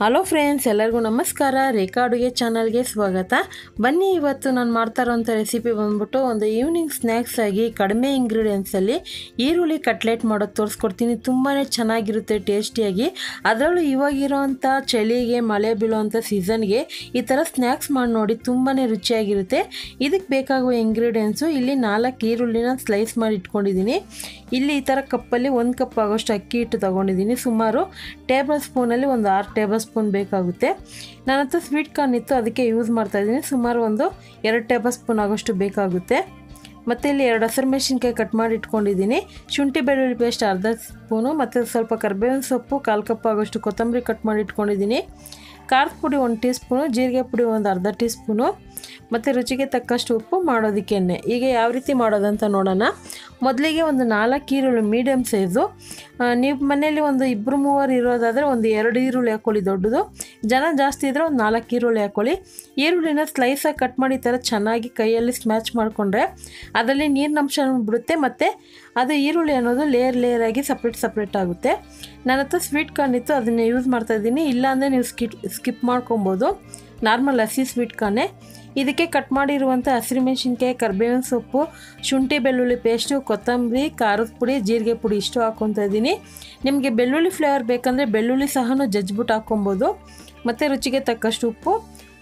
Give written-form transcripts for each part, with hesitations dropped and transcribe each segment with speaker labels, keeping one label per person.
Speaker 1: Hello friends, ಎಲ್ಲರಿಗೂ ನಮಸ್ಕಾರ. ರೇಖಾ ಅಡುಗೆ ಚಾನಲ್ಗೆ ಸ್ವಾಗತ. ಬನ್ನಿ, ಇವತ್ತು ನಾನು ಮಾಡ್ತಾ ಇರೋಂಥ ರೆಸಿಪಿ ಬಂದ್ಬಿಟ್ಟು ಒಂದು ಈವ್ನಿಂಗ್ ಸ್ನ್ಯಾಕ್ಸ್ ಆಗಿ ಕಡಿಮೆ ಇಂಗ್ರೀಡಿಯೆಂಟ್ಸಲ್ಲಿ ಈರುಳ್ಳಿ ಕಟ್ಲೆಟ್ ಮಾಡೋದು ತೋರಿಸ್ಕೊಡ್ತೀನಿ. ತುಂಬಾ ಚೆನ್ನಾಗಿರುತ್ತೆ, ಟೇಸ್ಟಿಯಾಗಿ. ಅದರಲ್ಲೂ ಇವಾಗಿರೋವಂಥ ಚಳಿಗೆ, ಮಳೆ ಬೀಳುವಂಥ ಸೀಸನ್ಗೆ ಈ ಥರ ಸ್ನ್ಯಾಕ್ಸ್ ಮಾಡಿ ನೋಡಿ, ತುಂಬಾ ರುಚಿಯಾಗಿರುತ್ತೆ. ಇದಕ್ಕೆ ಬೇಕಾಗುವ ಇಂಗ್ರೀಡಿಯೆಂಟ್ಸು ಇಲ್ಲಿ 4 ಈರುಳ್ಳಿನ ಸ್ಲೈಸ್ ಮಾಡಿ ಇಟ್ಕೊಂಡಿದ್ದೀನಿ. ಇಲ್ಲಿ ಈ ಥರ ಕಪ್ಪಲ್ಲಿ 1 ಕಪ್ ಆಗೋಷ್ಟು ಅಕ್ಕಿ ಹಿಟ್ಟು ತೊಗೊಂಡಿದ್ದೀನಿ. ಸುಮಾರು ಟೇಬಲ್ ಸ್ಪೂನಲ್ಲಿ ಒಂದು 6 ಟೇಬಲ್ ಸ್ಪೂನ್ ಬೇಕಾಗುತ್ತೆ. ನನ್ನ ಹತ್ರ ಸ್ವೀಟ್ ಕಾರ್ನ್ ಇತ್ತು, ಅದಕ್ಕೆ ಯೂಸ್ ಮಾಡ್ತಾಯಿದ್ದೀನಿ. ಸುಮಾರು ಒಂದು 2 ಟೇಬಲ್ ಸ್ಪೂನ್ ಆಗೋಷ್ಟು ಬೇಕಾಗುತ್ತೆ. ಮತ್ತು ಇಲ್ಲಿ 2 ಹಸಿರು ಮೆಣಸಿನ್ಕಾಯಿ ಕಟ್ ಮಾಡಿ ಇಟ್ಕೊಂಡಿದ್ದೀನಿ. ಶುಂಠಿ ಬೆಳ್ಳುಳ್ಳಿ ಪೇಸ್ಟ್ ಅರ್ಧ ಸ್ಪೂನು, ಮತ್ತು ಸ್ವಲ್ಪ ಕರಿಬೇವಿನ ಸೊಪ್ಪು 1/4 ಕಪ್ ಆಗೋಷ್ಟು ಕೊತ್ತಂಬರಿ ಕಟ್ ಮಾಡಿ ಇಟ್ಕೊಂಡಿದ್ದೀನಿ. ಖಾರದ ಪುಡಿ 1 ಟೀ ಸ್ಪೂನು, ಜೀರಿಗೆ ಪುಡಿ ಒಂದು ಅರ್ಧ ಟೀ ಸ್ಪೂನು, ಮತ್ತು ರುಚಿಗೆ ತಕ್ಕಷ್ಟು ಉಪ್ಪು, ಮಾಡೋದಕ್ಕೆ ಎಣ್ಣೆ. ಈಗ ಯಾವ ರೀತಿ ಮಾಡೋದಂತ ನೋಡೋಣ. ಮೊದಲಿಗೆ ಒಂದು 4 ಈರುಳ್ಳಿ ಮೀಡಿಯಮ್ ಸೈಜು. ನೀವು ಮನೆಯಲ್ಲಿ ಒಂದು 2-3 ಇರೋದಾದರೆ ಒಂದು 2 ಈರುಳ್ಳಿ ಹಾಕ್ಕೊಳ್ಳಿ, ದೊಡ್ಡದು. ಜನ ಜಾಸ್ತಿ ಇದ್ದರೆ ಒಂದು 4 ಈರುಳ್ಳಿ ಹಾಕ್ಕೊಳ್ಳಿ. ಈರುಳ್ಳಿನ ಸ್ಲೈಸಾಗಿ ಕಟ್ ಮಾಡಿ ಈ ಥರ ಚೆನ್ನಾಗಿ ಕೈಯಲ್ಲಿ ಸ್ಮ್ಯಾಚ್ ಮಾಡಿಕೊಂಡ್ರೆ ಅದರಲ್ಲಿ ನೀರಿನಂಶ ಬಿಡುತ್ತೆ, ಮತ್ತು ಅದು ಈರುಳ್ಳಿ ಅನ್ನೋದು ಲೇಯರಾಗಿ ಸಪ್ರೇಟ್ ಆಗುತ್ತೆ. ನನ್ನ ಹತ್ರ ಸ್ವೀಟ್ ಕಾರ್ನ್ ಇತ್ತು, ಅದನ್ನು ಯೂಸ್ ಮಾಡ್ತಾಯಿದ್ದೀನಿ. ಇಲ್ಲಾಂದರೆ ನೀವು ಸ್ಕಿಪ್ ಮಾಡ್ಕೊಬೋದು, ನಾರ್ಮಲ್ ಹಸಿ ಸ್ವೀಟ್ ಕಾರ್ನೇ. ಇದಕ್ಕೆ ಕಟ್ ಮಾಡಿರುವಂಥ ಹಸಿರು ಮೆಣಸಿನ್ಕಾಯಿ, ಕರಿಬೇವಿನ ಸೊಪ್ಪು, ಶುಂಠಿ ಬೆಳ್ಳುಳ್ಳಿ ಪೇಸ್ಟು, ಕೊತ್ತಂಬರಿ, ಖಾರದ ಪುಡಿ, ಜೀರಿಗೆ ಪುಡಿ ಇಷ್ಟು ಹಾಕ್ಕೊತಾ ಇದ್ದೀನಿ. ನಿಮಗೆ ಬೆಳ್ಳುಳ್ಳಿ ಫ್ಲೇವರ್ ಬೇಕಂದರೆ ಬೆಳ್ಳುಳ್ಳಿ ಸಹ ಜಜ್ಜಿಬಿಟ್ಟು ಹಾಕ್ಕೊಬೋದು. ಮತ್ತು ರುಚಿಗೆ ತಕ್ಕಷ್ಟು ಉಪ್ಪು,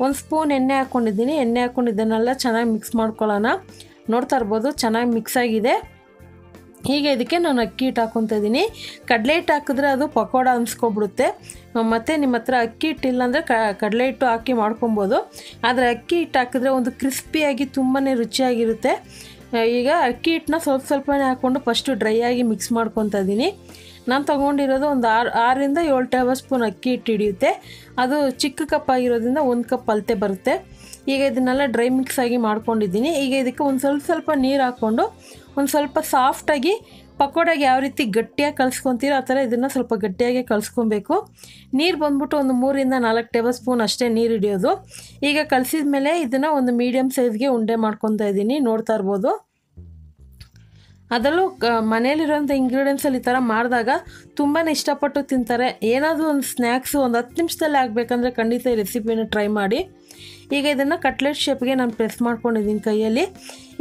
Speaker 1: 1 ಸ್ಪೂನ್ ಎಣ್ಣೆ ಹಾಕ್ಕೊಂಡಿದ್ದೀನಿ. ಎಣ್ಣೆ ಹಾಕ್ಕೊಂಡು ಇದನ್ನೆಲ್ಲ ಚೆನ್ನಾಗಿ ಮಿಕ್ಸ್ ಮಾಡ್ಕೊಳ್ಳೋಣ. ನೋಡ್ತಾ ಇರ್ಬೋದು, ಚೆನ್ನಾಗಿ ಮಿಕ್ಸ್ ಆಗಿದೆ. ಹೀಗೆ ಇದಕ್ಕೆ ನಾನು ಅಕ್ಕಿ ಹಿಟ್ಟು ಹಾಕ್ಕೊತಾ ಇದ್ದೀನಿ. ಕಡಲೆ ಹಿಟ್ಟು ಹಾಕಿದ್ರೆ ಅದು ಪಕೋಡ ಅನ್ಸ್ಕೊಬಿಡುತ್ತೆ. ಮತ್ತು ನಿಮ್ಮ ಹತ್ರ ಅಕ್ಕಿ ಹಿಟ್ಟಿಲ್ಲ ಅಂದರೆ ಕಡಲೆ ಹಿಟ್ಟು ಹಾಕಿ ಮಾಡ್ಕೊಬೋದು. ಆದರೆ ಅಕ್ಕಿ ಹಿಟ್ಟು ಹಾಕಿದ್ರೆ ಒಂದು ಕ್ರಿಸ್ಪಿಯಾಗಿ ತುಂಬಾ ರುಚಿಯಾಗಿರುತ್ತೆ. ಈಗ ಅಕ್ಕಿ ಹಿಟ್ಟನ್ನ ಸ್ವಲ್ಪನೇ ಹಾಕ್ಕೊಂಡು ಫಸ್ಟು ಡ್ರೈ ಆಗಿ ಮಿಕ್ಸ್ ಮಾಡ್ಕೊತಾ ಇದ್ದೀನಿ. ನಾನು ತೊಗೊಂಡಿರೋದು ಒಂದು 6ರಿಂದ 7 ಟೇಬಲ್ ಸ್ಪೂನ್ ಅಕ್ಕಿ ಹಿಟ್ಟು ಹಿಡಿಯುತ್ತೆ. ಅದು ಚಿಕ್ಕ ಕಪ್ ಆಗಿರೋದ್ರಿಂದ 1 ಕಪ್ ಅಳತೆ ಬರುತ್ತೆ. ಈಗ ಇದನ್ನೆಲ್ಲ ಡ್ರೈ ಮಿಕ್ಸ್ ಆಗಿ ಮಾಡ್ಕೊಂಡಿದ್ದೀನಿ. ಈಗ ಇದಕ್ಕೆ ಒಂದು ಸ್ವಲ್ಪ ನೀರು ಹಾಕ್ಕೊಂಡು ಒಂದು ಸ್ವಲ್ಪ ಸಾಫ್ಟಾಗಿ ಪಕೋಡಾಗೆ ಯಾವ ರೀತಿ ಗಟ್ಟಿಯಾಗಿ ಕಲಿಸ್ಕೊತೀರೋ ಆ ಥರ ಇದನ್ನು ಸ್ವಲ್ಪ ಗಟ್ಟಿಯಾಗಿ ಕಲಿಸ್ಕೊಬೇಕು. ನೀರು ಬಂದ್ಬಿಟ್ಟು ಒಂದು 3ರಿಂದ 4 ಟೇಬಲ್ ಸ್ಪೂನ್ ಅಷ್ಟೇ ನೀರು ಹಿಡಿಯೋದು. ಈಗ ಕಲಿಸಿದ ಮೇಲೆ ಇದನ್ನು ಒಂದು ಮೀಡಿಯಮ್ ಸೈಜ್ಗೆ ಉಂಡೆ ಮಾಡ್ಕೊತಾ ಇದ್ದೀನಿ. ನೋಡ್ತಾ ಇರ್ಬೋದು. ಅದರಲ್ಲೂ ಮನೇಲಿರೋಂಥ ಇಂಗ್ರೀಡಿಯೆಂಟ್ಸಲ್ಲಿ ಈ ಥರ ಮಾಡಿದಾಗ ತುಂಬಾ ಇಷ್ಟಪಟ್ಟು ತಿಂತಾರೆ. ಏನಾದರೂ ಒಂದು ಸ್ನ್ಯಾಕ್ಸು ಒಂದು 10 ನಿಮಿಷದಲ್ಲಿ ಆಗಬೇಕಂದ್ರೆ ಖಂಡಿತ ಈ ರೆಸಿಪಿನ ಟ್ರೈ ಮಾಡಿ. ಈಗ ಇದನ್ನು ಕಟ್ಲೆಟ್ ಶೇಪ್ಗೆ ನಾನು ಪ್ರೆಸ್ ಮಾಡ್ಕೊಂಡಿದ್ದೀನಿ ಕೈಯಲ್ಲಿ.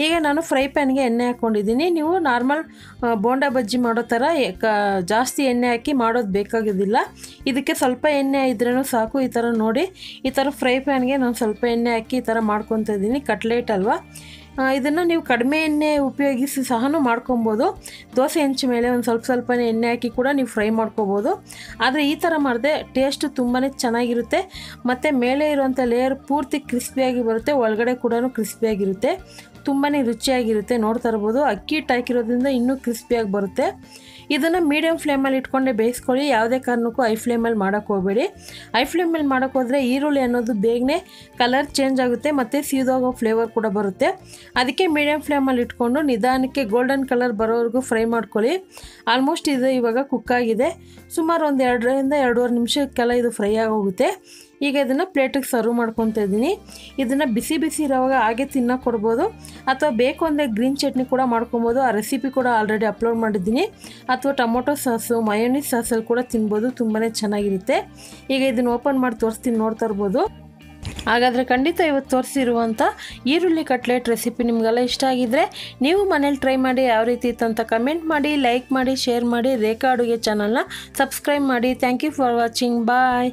Speaker 1: ಈಗ ನಾನು ಫ್ರೈ ಪ್ಯಾನ್ಗೆ ಎಣ್ಣೆ ಹಾಕ್ಕೊಂಡಿದ್ದೀನಿ. ನೀವು ನಾರ್ಮಲ್ ಬೋಂಡಾ ಬಜ್ಜಿ ಮಾಡೋ ಥರ ಜಾಸ್ತಿ ಎಣ್ಣೆ ಹಾಕಿ ಮಾಡೋದು ಬೇಕಾಗೋದಿಲ್ಲ. ಇದಕ್ಕೆ ಸ್ವಲ್ಪ ಎಣ್ಣೆ ಇದ್ರೂ ಸಾಕು. ಈ ಥರ ನೋಡಿ, ಈ ಥರ ಫ್ರೈ ಪ್ಯಾನ್ಗೆ ನಾನು ಸ್ವಲ್ಪ ಎಣ್ಣೆ ಹಾಕಿ ಈ ಥರ ಮಾಡ್ಕೊತಾ ಇದ್ದೀನಿ. ಕಟ್ಲೆಟ್ ಅಲ್ವಾ, ಇದನ್ನು ನೀವು ಕಡಿಮೆ ಎಣ್ಣೆ ಉಪಯೋಗಿಸಿ ಸಹ ಮಾಡ್ಕೊಬೋದು. ದೋಸೆ ಹೆಂಚು ಮೇಲೆ ಒಂದು ಸ್ವಲ್ಪನೇ ಎಣ್ಣೆ ಹಾಕಿ ಕೂಡ ನೀವು ಫ್ರೈ ಮಾಡ್ಕೊಬೋದು. ಆದರೆ ಈ ಥರ ಮಾಡಿದ್ರೆ ಟೇಸ್ಟು ತುಂಬಾ ಚೆನ್ನಾಗಿರುತ್ತೆ. ಮತ್ತು ಮೇಲೆ ಇರುವಂಥ ಲೇಯರ್ ಪೂರ್ತಿ ಕ್ರಿಸ್ಪಿಯಾಗಿ ಬರುತ್ತೆ, ಒಳಗಡೆ ಕೂಡ ಕ್ರಿಸ್ಪಿಯಾಗಿರುತ್ತೆ, ತುಂಬಾ ರುಚಿಯಾಗಿರುತ್ತೆ. ನೋಡ್ತಾ ಇರ್ಬೋದು, ಅಕ್ಕಿ ಹಿಟ್ಟು ಹಾಕಿರೋದ್ರಿಂದ ಇನ್ನೂ ಕ್ರಿಸ್ಪಿಯಾಗಿ ಬರುತ್ತೆ. ಇದನ್ನು ಮೀಡಿಯಮ್ ಫ್ಲೇಮಲ್ಲಿ ಇಟ್ಕೊಂಡೆ ಬೇಯಿಸ್ಕೊಳ್ಳಿ. ಯಾವುದೇ ಕಾರಣಕ್ಕೂ ಐ ಫ್ಲೇಮಲ್ಲಿ ಮಾಡೋಕ್ಕೆ ಹೋಗಬೇಡಿ. ಐ ಫ್ಲೇಮಲ್ಲಿ ಮಾಡೋಕ್ಕೆ ಹೋದರೆ ಈರುಳ್ಳಿ ಅನ್ನೋದು ಬೇಗನೆ ಕಲರ್ ಚೇಂಜ್ ಆಗುತ್ತೆ, ಮತ್ತು ಸೀದೋಗೋ ಫ್ಲೇವರ್ ಕೂಡ ಬರುತ್ತೆ. ಅದಕ್ಕೆ ಮೀಡಿಯಮ್ ಫ್ಲೇಮಲ್ಲಿ ಇಟ್ಕೊಂಡು ನಿಧಾನಕ್ಕೆ ಗೋಲ್ಡನ್ ಕಲರ್ ಬರೋವರೆಗೂ ಫ್ರೈ ಮಾಡ್ಕೊಳ್ಳಿ. ಆಲ್ಮೋಸ್ಟ್ ಇದು ಇವಾಗ ಕುಕ್ಕಾಗಿದೆ. ಸುಮಾರು ಒಂದು 2ರಿಂದ 2.5 ನಿಮಿಷಕ್ಕೆಲ್ಲ ಇದು ಫ್ರೈ ಆಗೋಗುತ್ತೆ. ಈಗ ಇದನ್ನು ಪ್ಲೇಟಿಗೆ ಸರ್ವ್ ಮಾಡ್ಕೊತಾ ಇದ್ದೀನಿ. ಇದನ್ನು ಬಿಸಿ ಇರೋವಾಗ ಹಾಗೆ ತಿನ್ನೋಕೆ ಕೊಡ್ಬೋದು, ಅಥವಾ ಬೇಕು ಅಂದರೆ ಗ್ರೀನ್ ಚಟ್ನಿ ಕೂಡ ಮಾಡ್ಕೊಬೋದು. ಆ ರೆಸಿಪಿ ಕೂಡ ಆಲ್ರೆಡಿ ಅಪ್ಲೋಡ್ ಮಾಡಿದ್ದೀನಿ. ಅಥವಾ ಟೊಮೊಟೊ ಸಾಸು, ಮಯೋನೀಸ್ ಸಾಸಲ್ಲಿ ಕೂಡ ತಿನ್ಬೋದು, ತುಂಬಾ ಚೆನ್ನಾಗಿರುತ್ತೆ. ಈಗ ಇದನ್ನು ಓಪನ್ ಮಾಡಿ ತೋರಿಸ್ತೀನಿ, ನೋಡ್ತಾ ಇರ್ಬೋದು. ಹಾಗಾದರೆ ಖಂಡಿತ ಇವತ್ತು ತೋರಿಸಿರುವಂಥ ಈರುಳ್ಳಿ ಕಟ್ಲೆಟ್ ರೆಸಿಪಿ ನಿಮಗೆಲ್ಲ ಇಷ್ಟ ಆಗಿದ್ದರೆ ನೀವು ಮನೇಲಿ ಟ್ರೈ ಮಾಡಿ. ಯಾವ ರೀತಿ ಇತ್ತು ಅಂತ ಕಮೆಂಟ್ ಮಾಡಿ, ಲೈಕ್ ಮಾಡಿ, ಶೇರ್ ಮಾಡಿ. ರೇಖಾ ಅಡುಗೆ ಚಾನಲ್ನ ಸಬ್ಸ್ಕ್ರೈಬ್ ಮಾಡಿ. Thank you for watching. Bye.